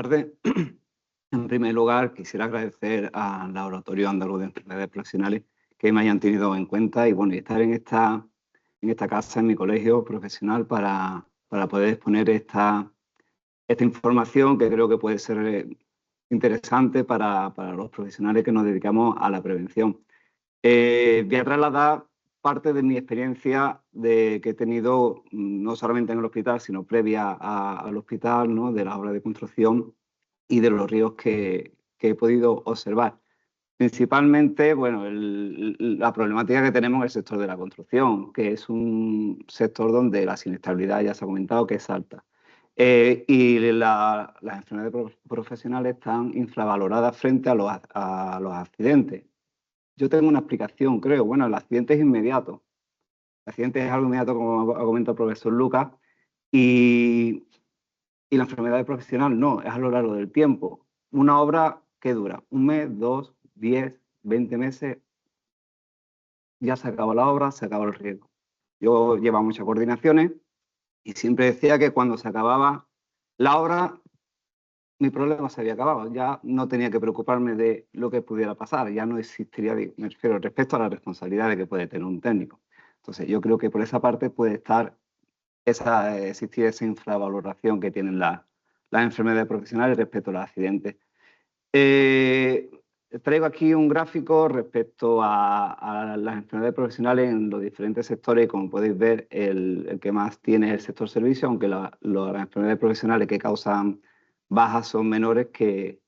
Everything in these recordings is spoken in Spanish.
tardes. En primer lugar, quisiera agradecer al Laboratorio Andaluz de Enfermedades Profesionales que me hayan tenido en cuenta y bueno, estar en esta casa, en mi colegio profesional, para poder exponer esta información que creo que puede ser interesante para los profesionales que nos dedicamos a la prevención. Voy a trasladar parte de mi experiencia que he tenido no solamente en el hospital, sino previa al hospital, ¿no? De la obra de construcción y de los riesgos que he podido observar. Principalmente, bueno, la problemática que tenemos en el sector de la construcción, que es un sector donde la siniestralidad, ya se ha comentado, que es alta. Y las enfermedades profesionales están infravaloradas frente a los accidentes. Yo tengo una explicación, creo. Bueno, el accidente es inmediato. El accidente es algo inmediato, como ha comentado el profesor Lucas, y la enfermedad profesional no, es a lo largo del tiempo. Una obra que dura 1 mes, 2, 10, 20 meses, ya se acaba la obra, se acaba el riesgo. Yo llevaba muchas coordinaciones y siempre decía que cuando se acababa la obra, mi problema se había acabado. Ya no tenía que preocuparme de lo que pudiera pasar, ya no existiría, me refiero respecto a la responsabilidad que puede tener un técnico. Entonces, yo creo que por esa parte puede existir esa infravaloración que tienen las enfermedades profesionales respecto a los accidentes. Traigo aquí un gráfico respecto a las enfermedades profesionales en los diferentes sectores y como podéis ver, el que más tiene es el sector servicio, aunque las enfermedades profesionales que causan bajas son menores que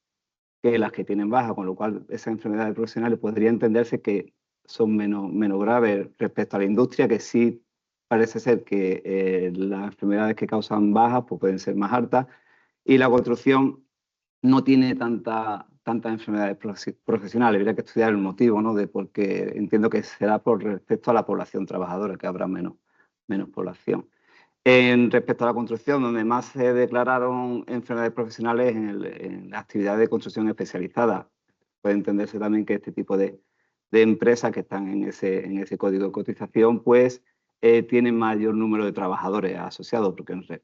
las que tienen bajas, con lo cual esas enfermedades profesionales podría entenderse que son menos graves respecto a la industria, que sí parece ser que las enfermedades que causan bajas pues pueden ser más altas, y la construcción no tiene tantas enfermedades profesionales. Habría que estudiar el motivo, ¿no? Porque entiendo que será por respecto a la población trabajadora, que habrá menos población. Respecto a la construcción, donde más se declararon enfermedades profesionales en la actividad de construcción especializada. Puede entenderse también que este tipo de empresas que están en ese código de cotización, pues tienen mayor número de trabajadores asociados, porque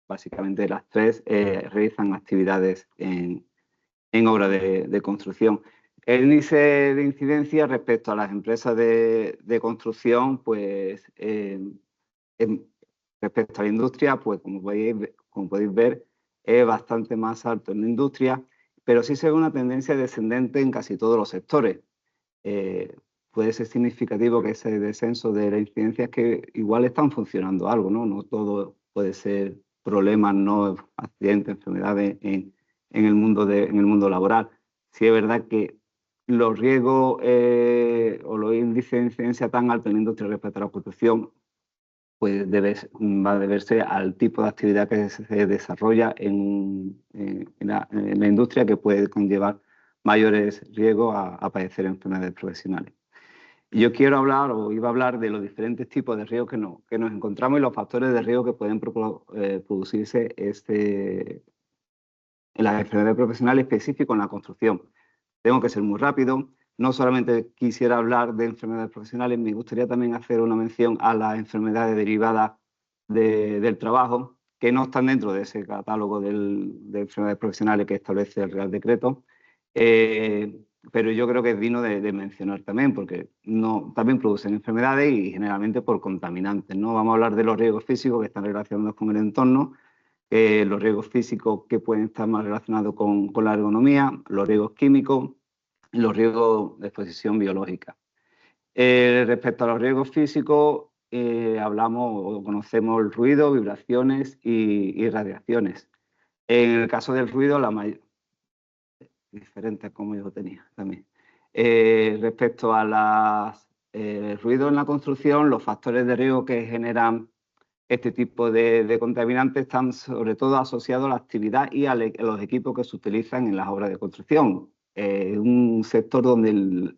básicamente las tres realizan actividades en obra de construcción. El índice de incidencia respecto a las empresas de construcción, pues respecto a la industria, pues como podéis ver, es bastante más alto en la industria, pero sí se ve una tendencia descendente en casi todos los sectores. Puede ser significativo que ese descenso de la incidencia es que igual están funcionando algo, ¿no? No todo puede ser problemas, no accidentes, enfermedades en el mundo laboral. Sí es verdad que los riesgos o los índices de incidencia tan altos en la industria respecto a la construcción pues va a deberse al tipo de actividad que se desarrolla en la industria, que puede conllevar mayores riesgos a padecer enfermedades profesionales. Y yo quiero hablar, o iba a hablar, de los diferentes tipos de riesgos que nos encontramos y los factores de riesgo que pueden producirse en las enfermedades profesionales, específico en la construcción. Tengo que ser muy rápido. No solamente quisiera hablar de enfermedades profesionales, me gustaría también hacer una mención a las enfermedades derivadas del trabajo, que no están dentro de ese catálogo de enfermedades profesionales que establece el Real Decreto, pero yo creo que es digno de mencionar también, porque también producen enfermedades y generalmente por contaminantes, ¿no? Vamos a hablar de los riesgos físicos que están relacionados con el entorno, los riesgos físicos que pueden estar más relacionados con la ergonomía, los riesgos químicos, los riesgos de exposición biológica. Respecto a los riesgos físicos, hablamos o conocemos el ruido, vibraciones y radiaciones. En el caso del ruido, diferente a como yo lo tenía también. Respecto a ruido en la construcción, los factores de riesgo que generan este tipo de contaminantes están sobre todo asociados a la actividad y a los equipos que se utilizan en las obras de construcción. Un sector donde el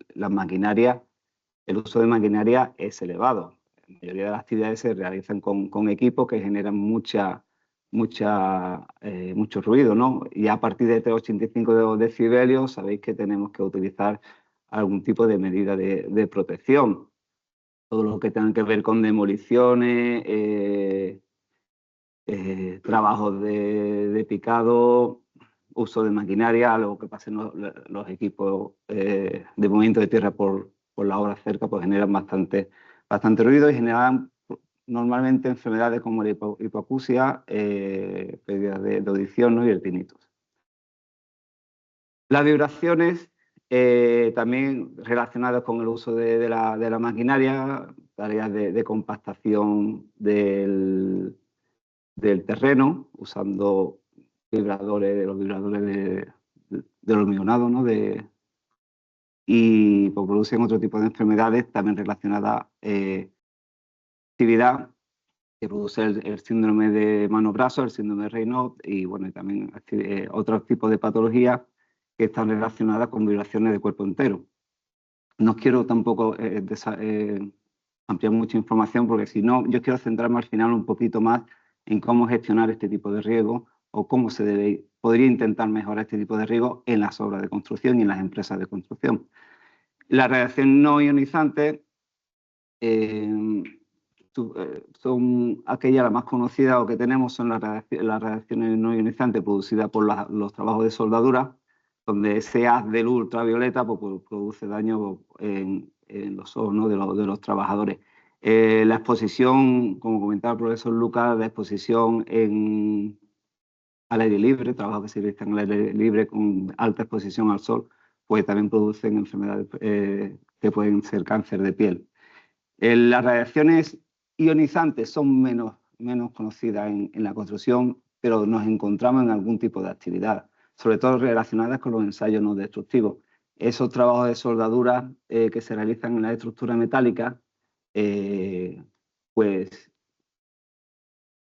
uso de maquinaria es elevado. La mayoría de las actividades se realizan con equipos que generan mucho ruido, ¿no? Y a partir de 385 decibelios sabéis que tenemos que utilizar algún tipo de medida de protección. Todo lo que tenga que ver con demoliciones, trabajos de picado, uso de maquinaria, luego que pasen los equipos de movimiento de tierra por la obra cerca, pues generan bastante ruido y generan normalmente enfermedades como la hipoacusia, pérdidas de audición, ¿no? Y el tinnitus. Las vibraciones también relacionadas con el uso de la maquinaria, tareas de compactación del terreno, usando los vibradores del hormigonado, ¿no? Y pues, producen otro tipo de enfermedades también relacionadas actividad que produce el síndrome de mano-brazo, el síndrome de Raynaud y bueno, y también otros tipos de patologías que están relacionadas con vibraciones de cuerpo entero. No quiero tampoco ampliar mucha información porque si no, yo quiero centrarme al final un poquito más en cómo gestionar este tipo de riesgo o cómo podría intentar mejorar este tipo de riesgo en las obras de construcción y en las empresas de construcción. La radiación no ionizante son aquellas las más conocidas o que tenemos son las radiaciones no ionizantes producidas por los trabajos de soldadura, donde ese haz de luz ultravioleta pues, produce daño en los ojos, ¿no? de los trabajadores. La exposición, como comentaba el profesor Lucas, la exposición al aire libre, trabajos que se realizan al aire libre con alta exposición al sol, pues también producen enfermedades que pueden ser cáncer de piel. Las radiaciones ionizantes son menos conocidas en la construcción, pero nos encontramos en algún tipo de actividad, sobre todo relacionadas con los ensayos no destructivos. Esos trabajos de soldadura que se realizan en la estructura metálica, pues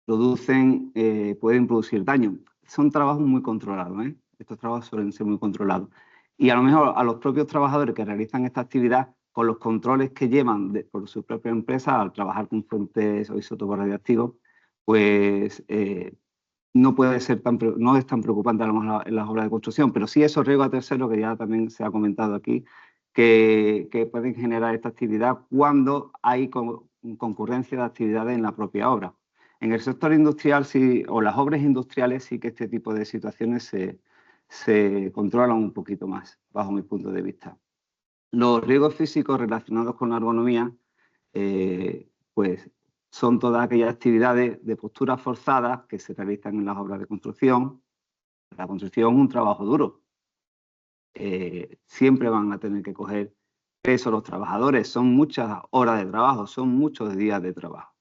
pueden producir daño. Son trabajos muy controlados, ¿eh? Estos trabajos suelen ser muy controlados. Y a lo mejor a los propios trabajadores que realizan esta actividad, con los controles que llevan por su propia empresa al trabajar con fuentes o isótopos radiactivos, pues no es tan preocupante a lo mejor en las obras de construcción, pero sí esos riesgos a terceros que ya también se ha comentado aquí, que pueden generar esta actividad cuando hay concurrencia de actividades en la propia obra. En el sector industrial o las obras industriales sí que este tipo de situaciones se controlan un poquito más, bajo mi punto de vista. Los riesgos físicos relacionados con la ergonomía, pues son todas aquellas actividades de posturas forzadas que se realizan en las obras de construcción. La construcción es un trabajo duro. Siempre van a tener que coger peso los trabajadores. Son muchas horas de trabajo, son muchos días de trabajo.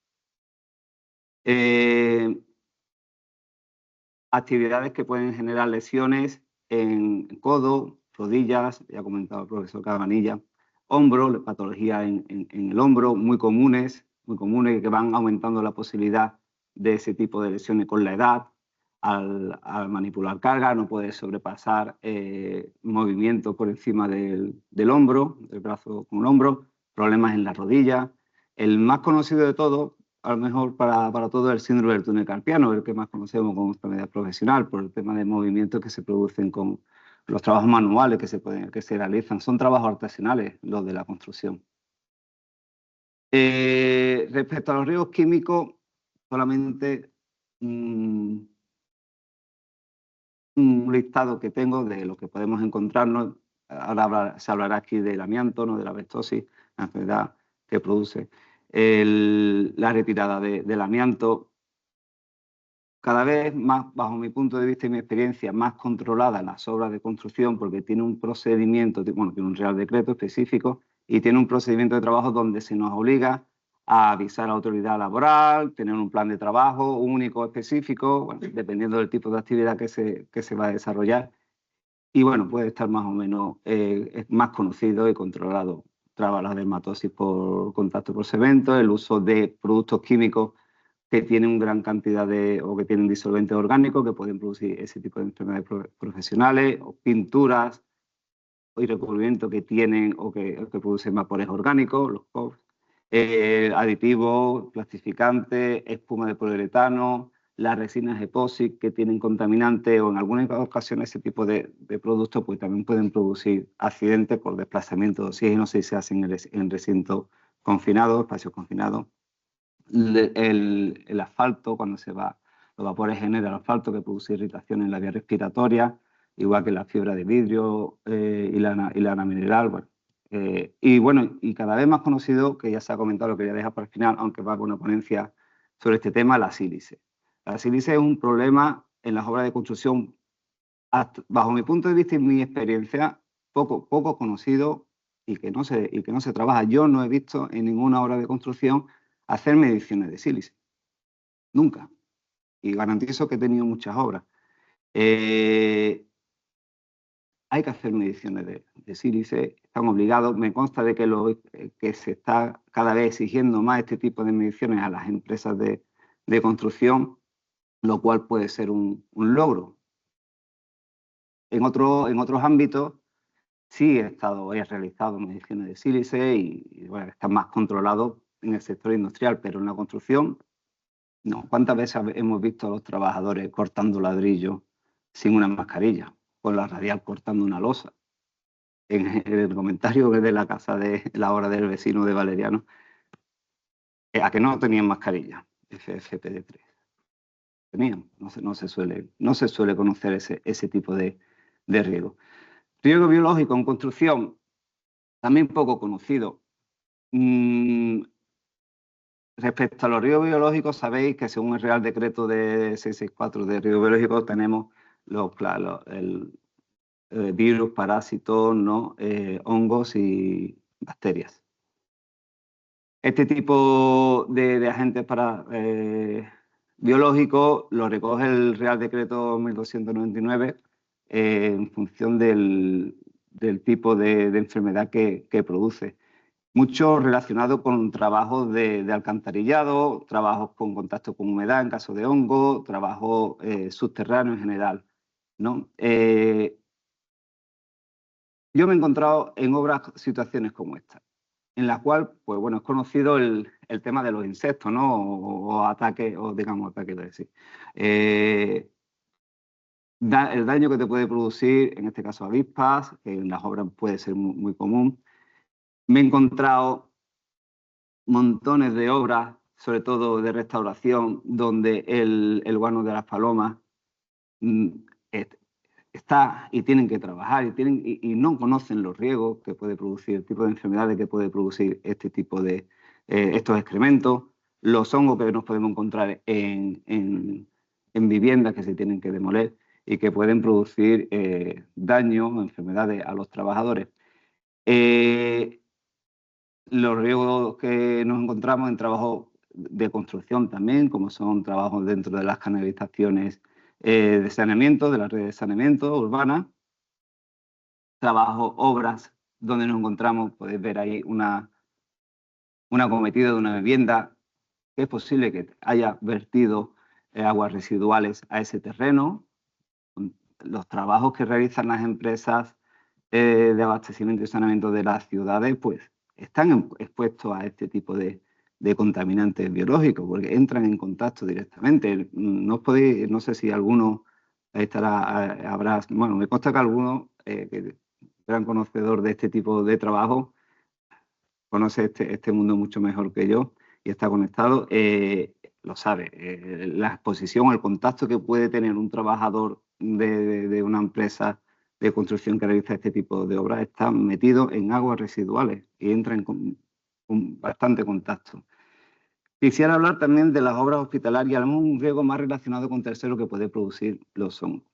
Actividades que pueden generar lesiones en codo, rodillas, ya ha comentado el profesor Cabanilla, hombro, patologías en el hombro, muy comunes que van aumentando la posibilidad de ese tipo de lesiones con la edad. Al manipular carga no puede sobrepasar movimientos por encima del hombro, del brazo con el hombro, problemas en la rodilla. El más conocido de todos, a lo mejor para todo el síndrome del túnel carpiano, el que más conocemos como enfermedad profesional, por el tema de movimientos que se producen con los trabajos manuales que se realizan. Son trabajos artesanales los de la construcción. Respecto a los riesgos químicos, solamente un listado que tengo de lo que podemos encontrarnos. Ahora se hablará aquí del amianto, ¿no? De la asbestosis, la enfermedad que produce. La retirada del amianto, cada vez más, bajo mi punto de vista y mi experiencia, más controlada en las obras de construcción, porque tiene un procedimiento, bueno, tiene un Real Decreto específico y tiene un procedimiento de trabajo donde se nos obliga a avisar a la autoridad laboral, tener un plan de trabajo único, específico, bueno, dependiendo del tipo de actividad que se va a desarrollar. Y bueno, puede estar más o menos más conocido y controlado. La dermatosis por contacto por cemento, el uso de productos químicos que tienen una gran cantidad o que tienen disolventes orgánicos que pueden producir ese tipo de enfermedades profesionales, o pinturas y recubrimientos que tienen o que producen vapores orgánicos, los POF, aditivos, plastificantes, espuma de poliuretano, las resinas EPOXI que tienen contaminantes o en algunas ocasiones ese tipo de productos pues también pueden producir accidentes por desplazamiento de oxígeno si se hacen en recintos confinados, espacios confinados. El asfalto, cuando se va, los vapores generan asfalto que produce irritación en la vía respiratoria, igual que la fibra de vidrio y la lana mineral. Bueno, y cada vez más conocido, que ya se ha comentado, lo quería dejar para el final, aunque va con una ponencia sobre este tema, la sílice. La sílice es un problema en las obras de construcción, bajo mi punto de vista y mi experiencia, poco conocido y que no se trabaja. Yo no he visto en ninguna obra de construcción hacer mediciones de sílice. Nunca. Y garantizo que he tenido muchas obras. Hay que hacer mediciones de sílice, están obligados. Me consta de que se está cada vez exigiendo más este tipo de mediciones a las empresas de construcción, lo cual puede ser un logro. En otros ámbitos sí he realizado mediciones de sílice y bueno, están más controlados en el sector industrial, pero en la construcción no. ¿Cuántas veces hemos visto a los trabajadores cortando ladrillos sin una mascarilla, con la radial cortando una losa? En el comentario de la casa de la obra del vecino de Valeriano, a que no tenían mascarilla, FFP3. Tenían, no se suele conocer ese tipo de riesgo. Riesgo biológico en construcción, también poco conocido. Respecto a los riesgos biológicos, sabéis que según el Real Decreto de 664 de riesgos biológicos tenemos el virus, parásitos, ¿no? Hongos y bacterias. Este tipo de agentes biológicos lo recoge el Real Decreto 1299 en función del tipo de enfermedad que produce. Mucho relacionado con trabajos de alcantarillado, trabajos con contacto con humedad en caso de hongo, trabajos subterráneos en general, ¿no? Yo me he encontrado en obras situaciones como esta, en la cual, pues bueno, es conocido el tema de los insectos, ¿no? O ataques, o digamos ataques, decir. El daño que te puede producir, en este caso avispas, que en las obras puede ser muy común. Me he encontrado montones de obras, sobre todo de restauración, donde el guano de las palomas está y tienen que trabajar y no conocen los riesgos que puede producir, el tipo de enfermedades que puede producir este tipo de estos excrementos, los hongos que nos podemos encontrar en viviendas que se tienen que demoler y que pueden producir daños o enfermedades a los trabajadores. Los riesgos que nos encontramos en trabajos de construcción también, como son trabajos dentro de las canalizaciones de saneamiento, de la red de saneamiento urbana, trabajos, obras, donde nos encontramos, podéis ver ahí una acometida de una vivienda, que es posible que haya vertido aguas residuales a ese terreno. Los trabajos que realizan las empresas de abastecimiento y saneamiento de las ciudades, pues están expuestos a este tipo de contaminantes biológicos, porque entran en contacto directamente. No sé si alguno bueno, me consta que alguno, que gran conocedor de este tipo de trabajo, conoce este mundo mucho mejor que yo y está conectado, lo sabe. La exposición, el contacto que puede tener un trabajador de una empresa de construcción que realiza este tipo de obras está metido en aguas residuales y entra en bastante contacto. Quisiera hablar también de las obras hospitalarias, un riesgo más relacionado con terceros que puede producir los hongos.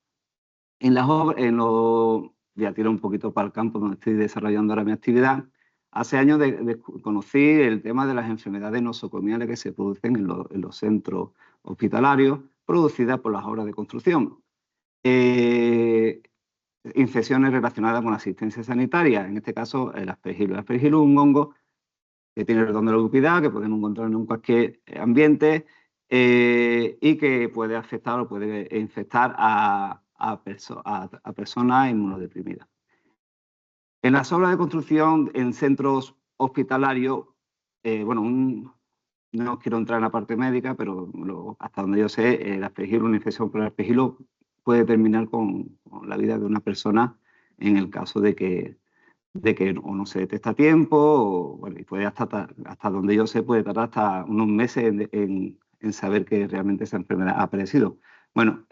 Ya tiro un poquito para el campo donde estoy desarrollando ahora mi actividad. Hace años conocí el tema de las enfermedades nosocomiales que se producen en los centros hospitalarios, producidas por las obras de construcción. Infecciones relacionadas con la asistencia sanitaria, en este caso el aspergilo. El aspergilo es un hongo que tiene redondo de la ubicuidad, que podemos encontrar en cualquier ambiente y que puede afectar o puede infectar a personas inmunodeprimidas. En las obras de construcción en centros hospitalarios, no quiero entrar en la parte médica, pero hasta donde yo sé, el aspergilo, una infección por el aspergilo puede terminar con la vida de una persona en el caso de que o no se detecta a tiempo, o, bueno, y puede hasta donde yo sé, puede tardar hasta unos meses en saber que realmente esa enfermedad ha aparecido. Bueno,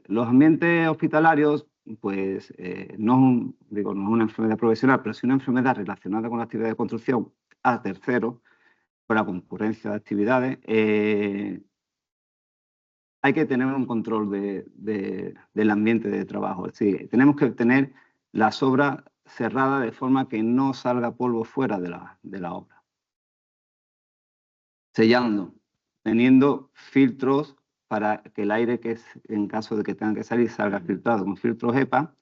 los ambientes hospitalarios, pues no es no es una enfermedad profesional, pero sí una enfermedad relacionada con la actividad de construcción a terceros, con la concurrencia de actividades. Hay que tener un control del ambiente de trabajo. Es decir, tenemos que tener las obras cerradas de forma que no salga polvo fuera de la obra. Sellando, teniendo filtros para que el aire que en caso de que tenga que salir salga filtrado con filtros HEPA,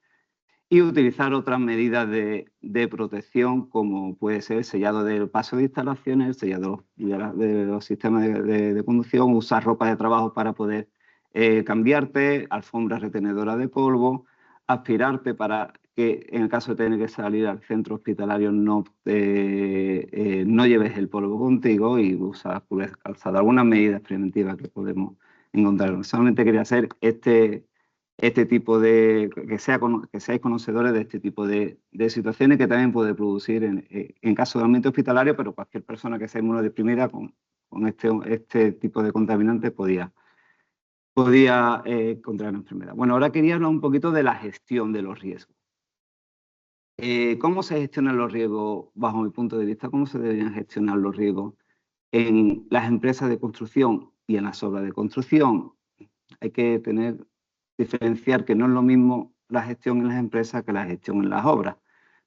y utilizar otras medidas de protección como puede ser el sellado del paso de instalaciones, el sellado de los sistemas de conducción, usar ropa de trabajo para poder cambiarte, alfombras retenedoras de polvo, aspirarte para que en el caso de tener que salir al centro hospitalario no lleves el polvo contigo, y usar calzado. Algunas medidas preventivas que podemos encontrar. Solamente quería hacer este tipo que seáis conocedores de este tipo de situaciones que también puede producir en caso de ambiente hospitalario, pero cualquier persona que sea inmunodeprimida con este tipo de contaminantes podía contraer la enfermedad. Bueno, ahora quería hablar un poquito de la gestión de los riesgos. ¿Cómo se gestionan los riesgos, bajo mi punto de vista? ¿Cómo se deberían gestionar los riesgos en las empresas de construcción y en las obras de construcción? Hay que diferenciar que no es lo mismo la gestión en las empresas que la gestión en las obras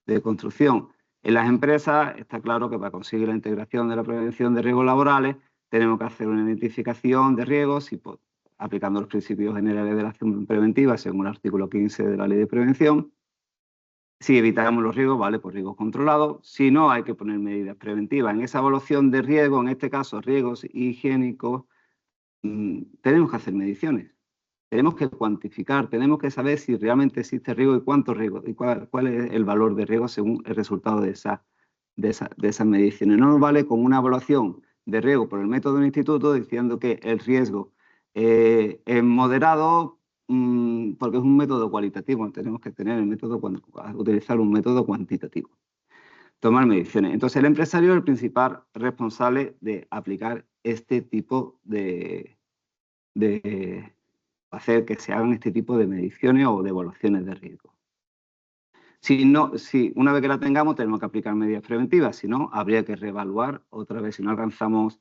de construcción. En las empresas está claro que para conseguir la integración de la prevención de riesgos laborales tenemos que hacer una identificación de riesgos y aplicando los principios generales de la acción preventiva según el artículo 15 de la Ley de Prevención. Si evitamos los riesgos, vale, pues riesgos controlados. Si no, hay que poner medidas preventivas. En esa evaluación de riesgo, en este caso riesgos higiénicos, tenemos que hacer mediciones. Tenemos que cuantificar, tenemos que saber si realmente existe riesgo y cuánto riesgo, y cuál es el valor de riesgo según el resultado de esas mediciones. No nos vale con una evaluación de riesgo por el método del instituto diciendo que el riesgo es moderado, porque es un método cualitativo. Tenemos que utilizar un método cuantitativo. Tomar mediciones. Entonces, el empresario es el principal responsable de aplicar este tipo de hacer que se hagan este tipo de mediciones o de evaluaciones de riesgo. Si una vez que la tengamos, tenemos que aplicar medidas preventivas. Si no, habría que reevaluar otra vez. Si no alcanzamos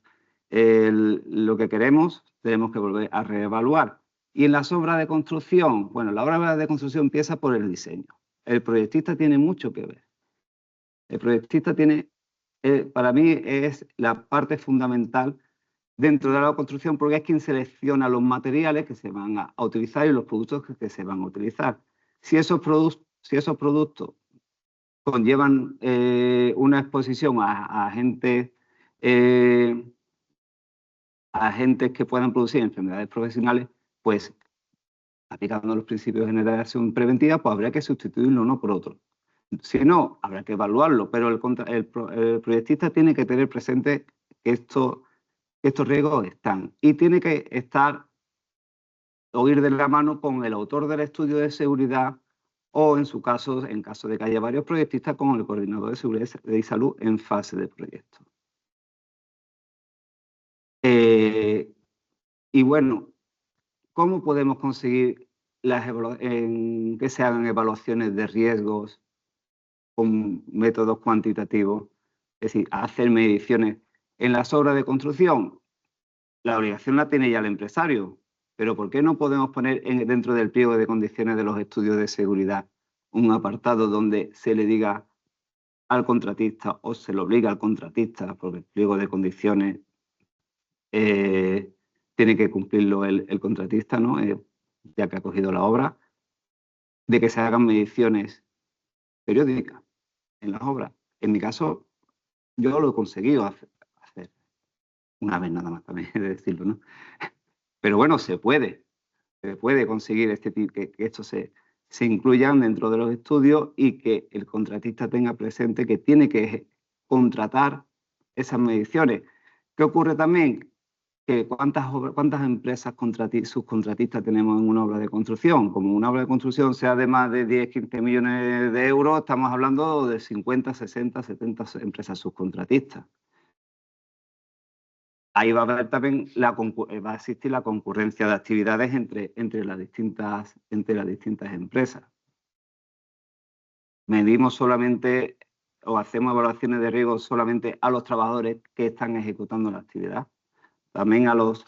lo que queremos, tenemos que volver a reevaluar. Y en las obras de construcción, bueno, la obra de construcción empieza por el diseño. El proyectista tiene mucho que ver. El proyectista para mí es la parte fundamental dentro de la construcción, porque es quien selecciona los materiales que se van a utilizar y los productos que se van a utilizar. Si esos productos conllevan una exposición a agentes que puedan producir enfermedades profesionales, pues aplicando los principios generales de acción preventiva, pues habría que sustituirlo uno por otro. Si no, habrá que evaluarlo, pero el proyectista tiene que tener presente que estos riesgos están, y tiene que ir de la mano con el autor del estudio de seguridad, o en caso de que haya varios proyectistas, con el coordinador de seguridad y salud en fase de proyecto. Y bueno, ¿cómo podemos conseguir que se hagan evaluaciones de riesgos con métodos cuantitativos? Es decir, hacer mediciones en las obras de construcción. La obligación la tiene ya el empresario, pero ¿por qué no podemos poner dentro del pliego de condiciones de los estudios de seguridad un apartado donde se le diga al contratista, o se le obliga al contratista, porque el pliego de condiciones tiene que cumplirlo el contratista, ¿no? Ya que ha cogido la obra, de que se hagan mediciones periódicas en las obras? En mi caso, yo lo he conseguido hacer una vez nada más, también he de decirlo, ¿no? Pero bueno, se puede conseguir que esto se incluyan dentro de los estudios, y que el contratista tenga presente que tiene que contratar esas mediciones. ¿Qué ocurre también? Que ¿cuántas empresas subcontratistas tenemos en una obra de construcción? Como una obra de construcción sea de más de 10, 15 millones de euros, estamos hablando de 50, 60, 70 empresas subcontratistas. ahí va a haber también va a existir la concurrencia de actividades entre las distintas empresas. Medimos solamente o hacemos evaluaciones de riesgo solamente a los trabajadores que están ejecutando la actividad, también a los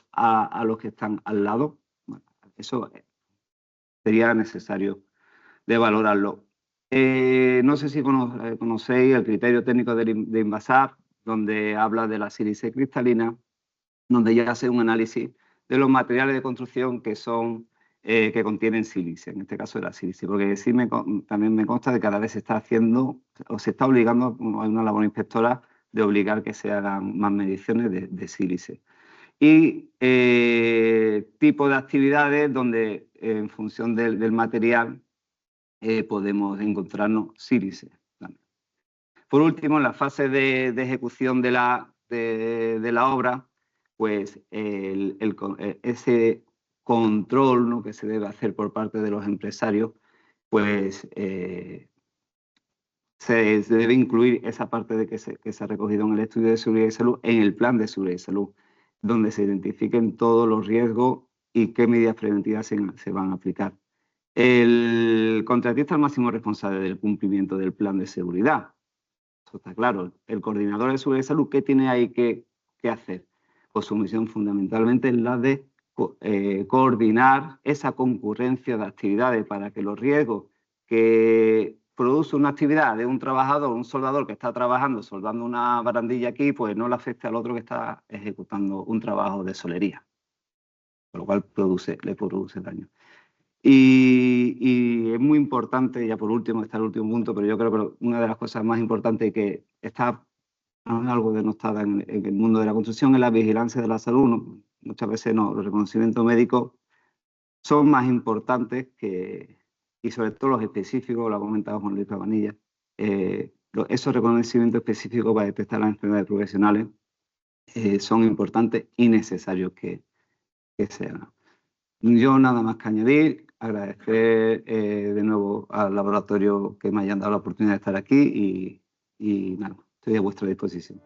que están al lado. Bueno, eso sería necesario de valorarlo. No sé si conocéis el criterio técnico de Invasar, donde habla de la sílice cristalina, donde ya hace un análisis de los materiales de construcción que contienen sílice, en este caso de la sílice, porque sí también me consta de que cada vez se está haciendo o se está obligando, hay una labor inspectora de obligar que se hagan más mediciones de sílice. Y tipo de actividades donde en función del material podemos encontrarnos sílice. Por último, en la fase de ejecución de la obra, pues ese control, ¿no?, que se debe hacer por parte de los empresarios, pues se debe incluir esa parte de que se ha recogido en el estudio de seguridad y salud en el plan de seguridad y salud, donde se identifiquen todos los riesgos y qué medidas preventivas se van a aplicar. El contratista es el máximo responsable del cumplimiento del plan de seguridad. Eso está claro. El coordinador de seguridad y salud, ¿qué tiene ahí que hacer? Pues su misión fundamentalmente es la de coordinar esa concurrencia de actividades para que los riesgos que produce una actividad de un trabajador, un soldador que está trabajando, soldando una barandilla aquí, pues no le afecte al otro que está ejecutando un trabajo de solería, con lo cual le produce daño. Y es muy importante, ya por último, está el último punto, pero yo creo que una de las cosas más importantes que está algo denostada en el mundo de la construcción es la vigilancia de la salud, ¿no? Muchas veces los reconocimientos médicos son más importantes y sobre todo los específicos, lo ha comentado Juan Luis Cabanilla, esos reconocimientos específicos para detectar las enfermedades profesionales son importantes y necesarios que sean. Yo nada más que añadir, agradecer de nuevo al laboratorio que me hayan dado la oportunidad de estar aquí y nada, estoy a vuestra disposición.